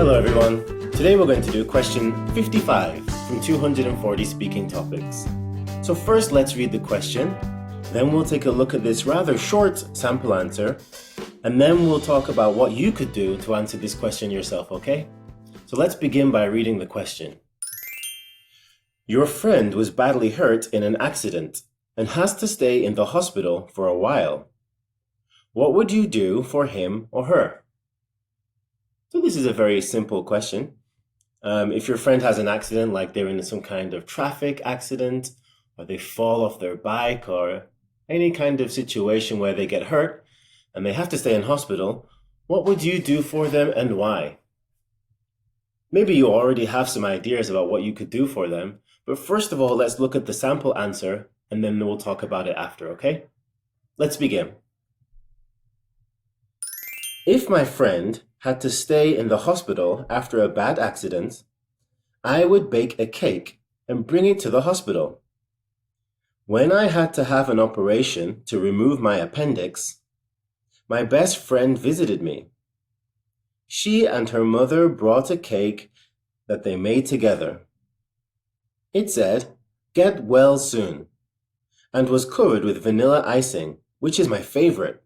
Hello everyone. Today we're going to do question 55 from 240 speaking topics. So first let's read the question, then we'll take a look at this rather short sample answer, and then we'll talk about what you could do to answer this question yourself, okay? So let's begin by reading the question. Your friend was badly hurt in an accident and has to stay in the hospital for a while. What would you do for him or her? So this is a very simple question. If your friend has an accident, like they're in some kind of traffic accident, or they fall off their bike, or any kind of situation where they get hurt and they have to stay in hospital, what would you do for them and why? Maybe you already have some ideas about what you could do for them, but first of all, let's look at the sample answer and then we'll talk about it after, okay? Let's begin. If my friend had to stay in the hospital after a bad accident, I would bake a cake and bring it to the hospital. When I had to have an operation to remove my appendix, my best friend visited me. She and her mother brought a cake that they made together. It said, "Get well soon," and was covered with vanilla icing, which is my favorite.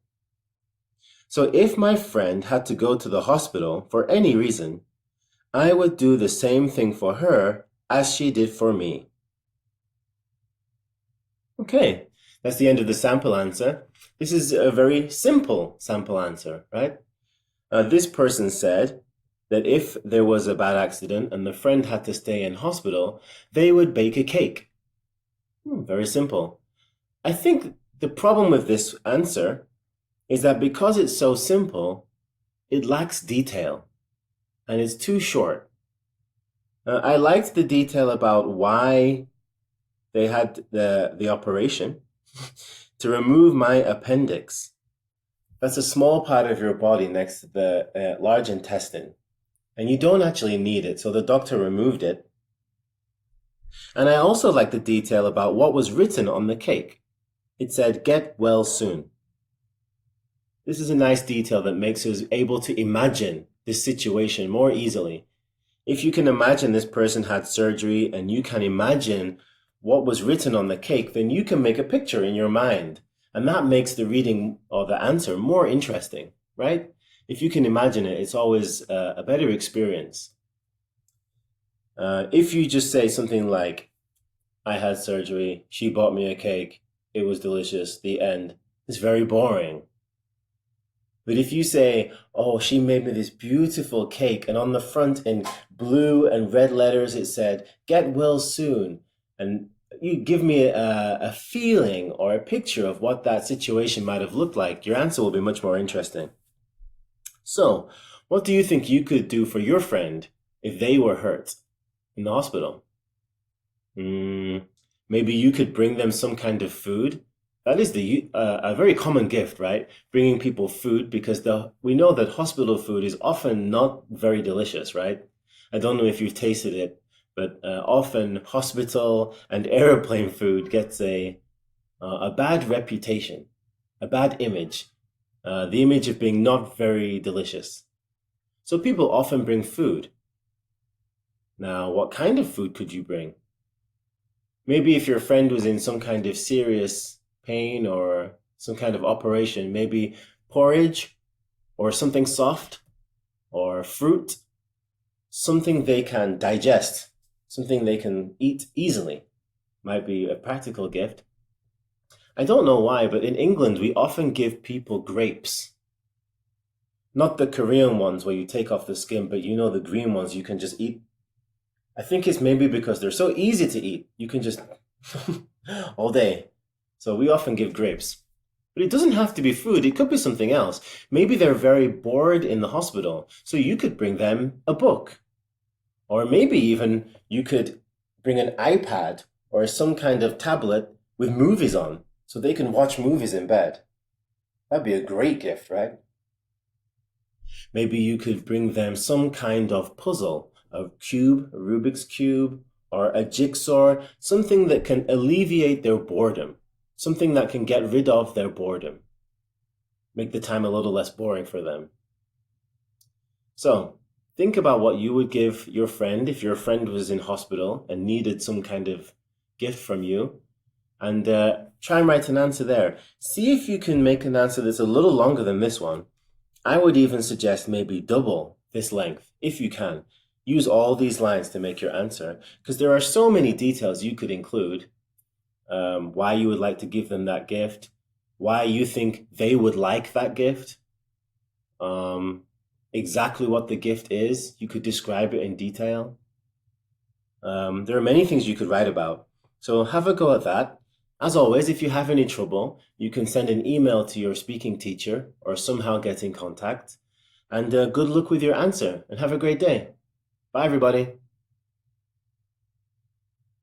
So if my friend had to go to the hospital for any reason, I would do the same thing for her as she did for me. Okay, that's the end of the sample answer. This is a very simple sample answer, right? This person said that if there was a bad accident and the friend had to stay in hospital, they would bake a cake. Very simple. I think the problem with this answer is that because it's so simple, it lacks detail and it's too short. I liked the detail about why they had the operation to remove my appendix. That's a small part of your body next to the large intestine, and you don't actually need it, so the doctor removed it. And I also like the detail about what was written on the cake. It said, "Get well soon." This is a nice detail that makes us able to imagine this situation more easily. If you can imagine this person had surgery and you can imagine what was written on the cake, then you can make a picture in your mind. And that makes the reading or the answer more interesting, right? If you can imagine it, it's always a better experience. If you just say something like, "I had surgery, she bought me a cake, it was delicious, the end," it's very boring. But if you say, "Oh, she made me this beautiful cake," and on the front in blue and red letters it said, "Get well soon," and you give me a feeling or a picture of what that situation might have looked like, your answer will be much more interesting. So, what do you think you could do for your friend if they were hurt in the hospital? Maybe you could bring them some kind of food. That is a very common gift, right? Bringing people food, because we know that hospital food is often not very delicious, right? I don't know if you've tasted it, but often hospital and airplane food gets a bad reputation, a bad image, the image of being not very delicious. So people often bring food. Now, what kind of food could you bring? Maybe if your friend was in some kind of serious pain or some kind of operation, maybe porridge or something soft or fruit, something they can digest, something they can eat easily, might be a practical gift. I don't know why, but in England we often give people grapes. Not the Korean ones where you take off the skin, but you know, the green ones you can just eat. I think it's maybe because they're so easy to eat. You can just all day. So we often give grapes. But it doesn't have to be food. It could be something else. Maybe they're very bored in the hospital, so you could bring them a book. Or maybe even you could bring an iPad or some kind of tablet with movies on, so they can watch movies in bed. That'd be a great gift, right? Maybe you could bring them some kind of puzzle, a cube, a Rubik's Cube, or a jigsaw, something that can alleviate their boredom. Something that can get rid of their boredom. Make the time a little less boring for them. So, Think about what you would give your friend if your friend was in hospital and needed some kind of gift from you, and try and write an answer there. See if you can make an answer that's a little longer than this one. I would even suggest maybe double this length if you can. Use all these lines to make your answer because there are so many details you could include. Why you would like to give them that gift, why you think they would like that gift, um, exactly what the gift is. You could describe it in detail. There are many things you could write about. So have a go at that. As always, if you have any trouble, you can send an email to your speaking teacher or somehow get in contact. And good luck with your answer and have a great day. Bye, everybody.